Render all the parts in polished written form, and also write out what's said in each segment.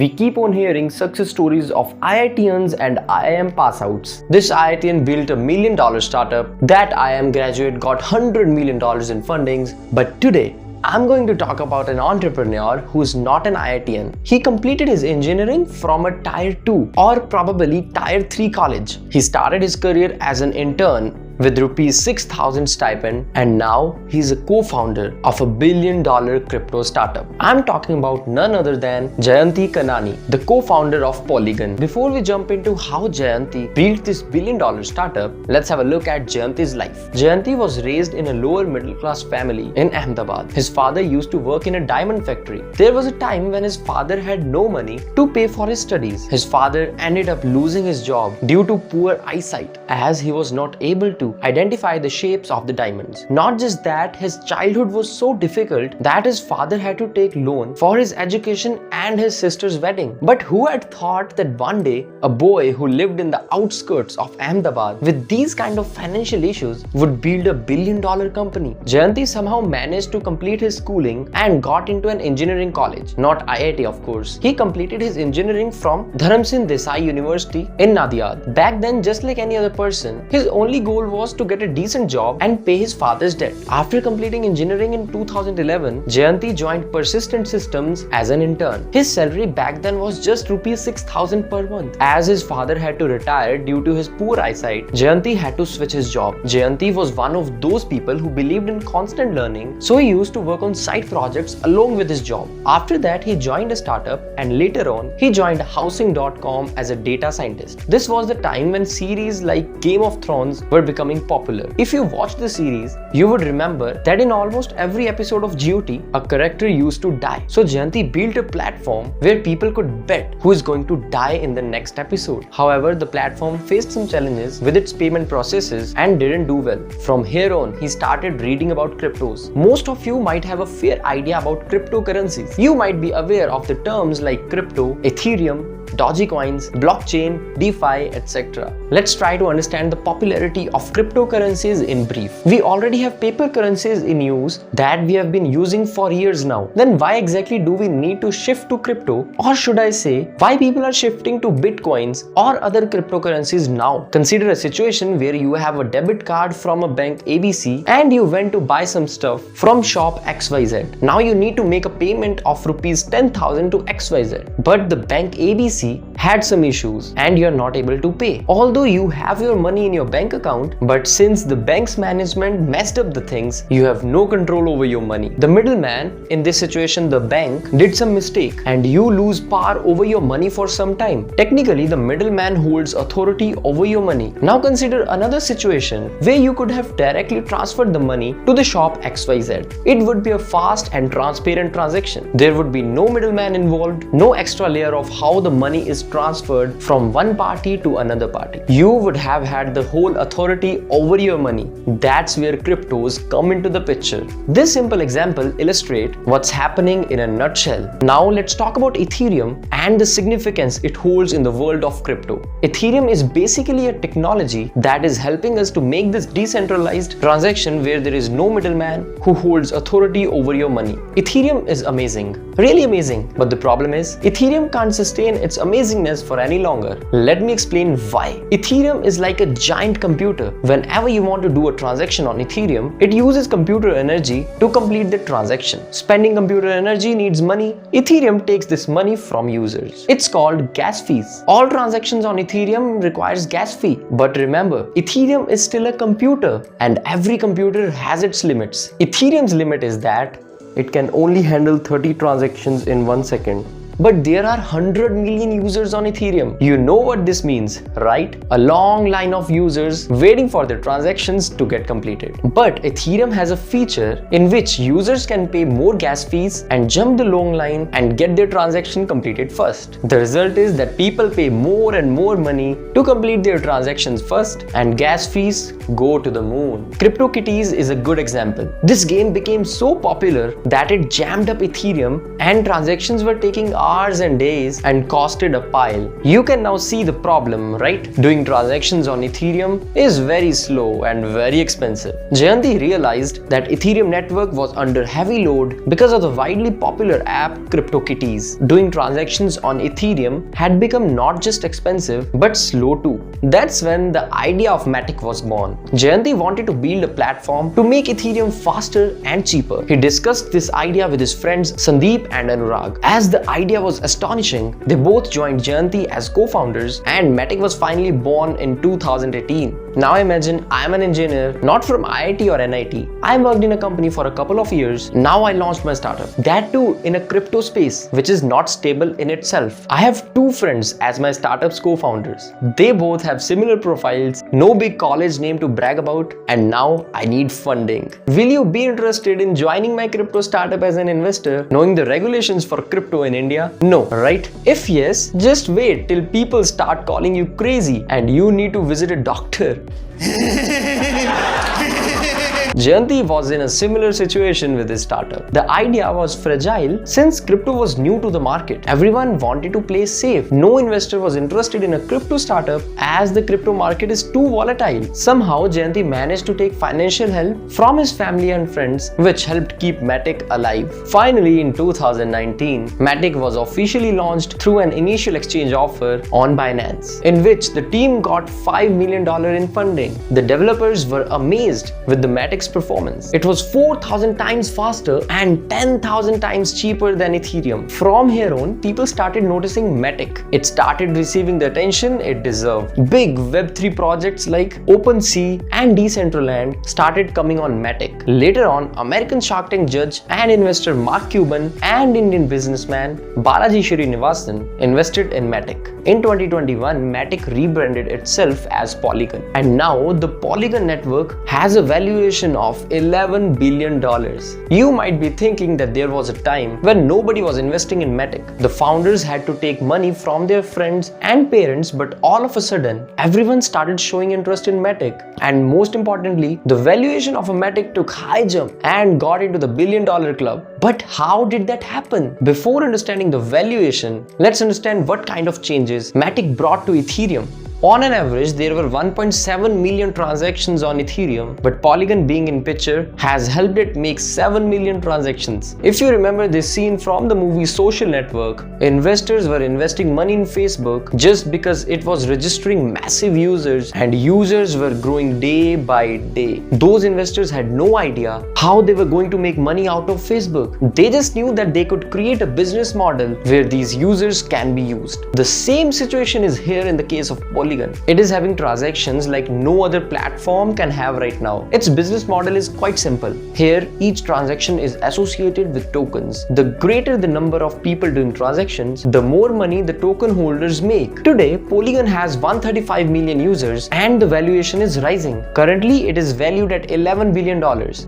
we keep on hearing success stories of IITians and IIM passouts. This IITian built $1 million startup, that IIM graduate got $100 million in fundings, but today, I'm going to talk about an entrepreneur who's not an IITian. He completed his engineering from a Tier 2 or probably Tier 3 college. He started his career as an intern with rupees 6,000 stipend, and now he's a co-founder of $1 billion crypto startup. I'm talking about none other than Jaynti Kanani, the co-founder of Polygon. Before we jump into how Jayanti built this $1 billion startup, let's have a look at Jayanti's life. Jayanti was raised in a lower middle class family in Ahmedabad. His father used to work in a diamond factory. There was a time when his father had no money to pay for his studies. His father ended up losing his job due to poor eyesight, as he was not able to identify the shapes of the diamonds. Not just that, his childhood was so difficult that his father had to take loan for his education and his sister's wedding. But who had thought that one day a boy who lived in the outskirts of Ahmedabad with these kind of financial issues would build $1 billion company? Jayanti somehow managed to complete his schooling and got into an engineering college, not IIT of course. He completed his engineering from Dharamsingh Desai University in Nadiad. Back then, just like any other person, his only goal was to get a decent job and pay his father's debt. After completing engineering in 2011, Jayanti joined Persistent Systems as an intern. His salary back then was just rupees 6,000 per month. As his father had to retire due to his poor eyesight, Jayanti had to switch his job. Jayanti was one of those people who believed in constant learning, so he used to work on side projects along with his job. After that, he joined a startup, and later on, he joined Housing.com as a data scientist. This was the time when series like Game of Thrones were becoming popular. If you watched the series, you would remember that in almost every episode of GOT, a character used to die. So Jayanti built a platform where people could bet who is going to die in the next episode. However, the platform faced some challenges with its payment processes and didn't do well. From here on, he started reading about cryptos. Most of you might have a fair idea about cryptocurrencies. You might be aware of the terms like crypto, Ethereum, Dogecoins, blockchain, DeFi, etc. Let's try to understand the popularity of cryptocurrencies in brief. We already have paper currencies in use that we have been using for years now. Then why exactly do we need to shift to crypto? Or should I say, why people are shifting to bitcoins or other cryptocurrencies now? Consider a situation where you have a debit card from a bank ABC and you went to buy some stuff from shop XYZ. Now you need to make a payment of rupees 10,000 to XYZ. But the bank ABC had some issues and you're not able to pay. Although you have your money in your bank account, but since the bank's management messed up the things, you have no control over your money. The middleman, in this situation the bank, did some mistake and you lose power over your money for some time. Technically, the middleman holds authority over your money. Now consider another situation where you could have directly transferred the money to the shop XYZ. It would be a fast and transparent transaction. There would be no middleman involved, no extra layer of how the money is transferred from one party to another party. You would have had the whole authority over your money. That's where cryptos come into the picture. This simple example illustrates what's happening in a nutshell. Now let's talk about Ethereum and the significance it holds in the world of crypto. Ethereum is basically a technology that is helping us to make this decentralized transaction where there is no middleman who holds authority over your money. Ethereum is amazing, really amazing, but the problem is Ethereum can't sustain its amazingness for any longer. Let me explain why. Ethereum is like a giant computer. Whenever you want to do a transaction on Ethereum, it uses computer energy to complete the transaction. Spending computer energy needs money. Ethereum takes this money from users. It's called gas fees. All transactions on Ethereum requires gas fee. But remember, Ethereum is still a computer and every computer has its limits. Ethereum's limit is that it can only handle 30 transactions in 1 second. But there are 100 million users on Ethereum. You know what this means, right? A long line of users waiting for their transactions to get completed. But Ethereum has a feature in which users can pay more gas fees and jump the long line and get their transaction completed first. The result is that people pay more and more money to complete their transactions first, and gas fees go to the moon. CryptoKitties is a good example. This game became so popular that it jammed up Ethereum and transactions were taking hours and days and costed a pile. You can now see the problem, right? Doing transactions on Ethereum is very slow and very expensive. Jayanti realized that Ethereum network was under heavy load because of the widely popular app CryptoKitties. Doing transactions on Ethereum had become not just expensive but slow too. That's when the idea of Matic was born. Jayanti wanted to build a platform to make Ethereum faster and cheaper. He discussed this idea with his friends Sandeep and Anurag. As the idea was astonishing, they both joined Jayanti as co-founders, and Matic was finally born in 2018. Now imagine I'm an engineer, not from IIT or NIT. I worked in a company for a couple of years. Now I launched my startup. That too in a crypto space, which is not stable in itself. I have two friends as my startup's co-founders. They both have similar profiles, no big college name to brag about, and now I need funding. Will you be interested in joining my crypto startup as an investor, knowing the regulations for crypto in India? No, right? If yes, just wait till people start calling you crazy and you need to visit a doctor. Jayanti was in a similar situation with his startup. The idea was fragile since crypto was new to the market. Everyone wanted to play safe. No investor was interested in a crypto startup as the crypto market is too volatile. Somehow, Jayanti managed to take financial help from his family and friends, which helped keep Matic alive. Finally, in 2019, Matic was officially launched through an initial exchange offer on Binance, in which the team got $5 million in funding. The developers were amazed with the Matic's performance. It was 4,000 times faster and 10,000 times cheaper than Ethereum. From here on, people started noticing Matic. It started receiving the attention it deserved. Big Web3 projects like OpenSea and Decentraland started coming on Matic. Later on, American Shark Tank judge and investor Mark Cuban and Indian businessman Balaji Srinivasan invested in Matic. In 2021, Matic rebranded itself as Polygon, and now the Polygon network has a valuation of $11 billion. You might be thinking that there was a time when nobody was investing in Matic. The founders had to take money from their friends and parents, but all of a sudden, everyone started showing interest in Matic. And most importantly, the valuation of a Matic took high jump and got into the $1 billion club. But how did that happen? Before understanding the valuation, let's understand what kind of changes Matic brought to Ethereum. On an average, there were 1.7 million transactions on Ethereum, but Polygon being in picture has helped it make 7 million transactions. If you remember this scene from the movie Social Network, investors were investing money in Facebook just because it was registering massive users and users were growing day by day. Those investors had no idea how they were going to make money out of Facebook. They just knew that they could create a business model where these users can be used. The same situation is here in the case of Polygon. It is having transactions like no other platform can have right now. Its business model is quite simple. Here, each transaction is associated with tokens. The greater the number of people doing transactions, the more money the token holders make. Today, Polygon has 135 million users and the valuation is rising. Currently, it is valued at $11 billion.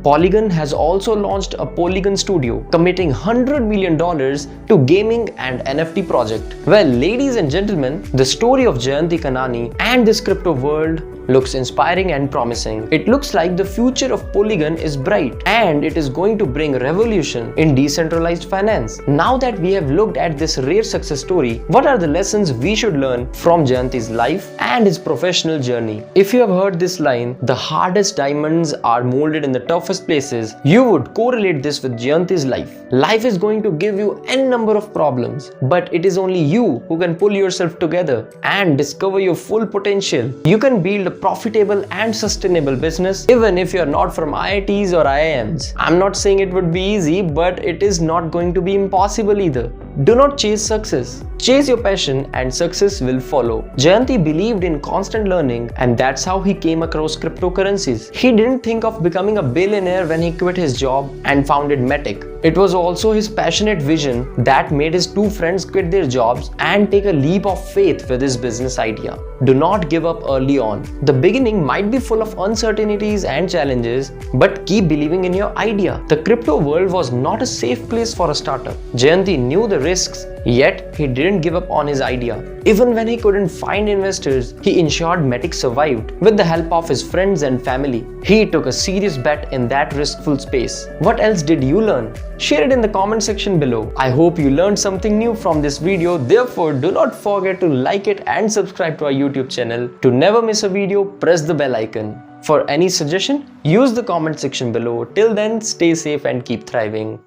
Polygon has also launched a Polygon Studio, committing $100 million to gaming and NFT project. Well, ladies and gentlemen, the story of Jaynti Kanani and this crypto world looks inspiring and promising. It looks like the future of Polygon is bright and it is going to bring revolution in decentralized finance. Now that we have looked at this rare success story, what are the lessons we should learn from Jayanti's life and his professional journey? If you have heard this line, the hardest diamonds are molded in the toughest places, you would correlate this with Jayanti's life. Life is going to give you n number of problems, but it is only you who can pull yourself together and discover your full potential. You can build a profitable and sustainable business even if you are not from IITs or IIMs. I'm not saying it would be easy, but it is not going to be impossible either. Do not chase success. Chase your passion and success will follow. Jayanti believed in constant learning and that's how he came across cryptocurrencies. He didn't think of becoming a billionaire when he quit his job and founded Matic. It was also his passionate vision that made his two friends quit their jobs and take a leap of faith with his business idea. Do not give up early on. The beginning might be full of uncertainties and challenges, but keep believing in your idea. The crypto world was not a safe place for a startup. Jayanti knew the risks, yet he didn't give up on his idea. Even when he couldn't find investors, he ensured Matic survived with the help of his friends and family. He took a serious bet in that riskful space. What else did you learn? Share it in the comment section below. I hope you learned something new from this video. Therefore, do not forget to like it and subscribe to our YouTube channel. To never miss a video, press the bell icon. For any suggestion, use the comment section below. Till then, stay safe and keep thriving.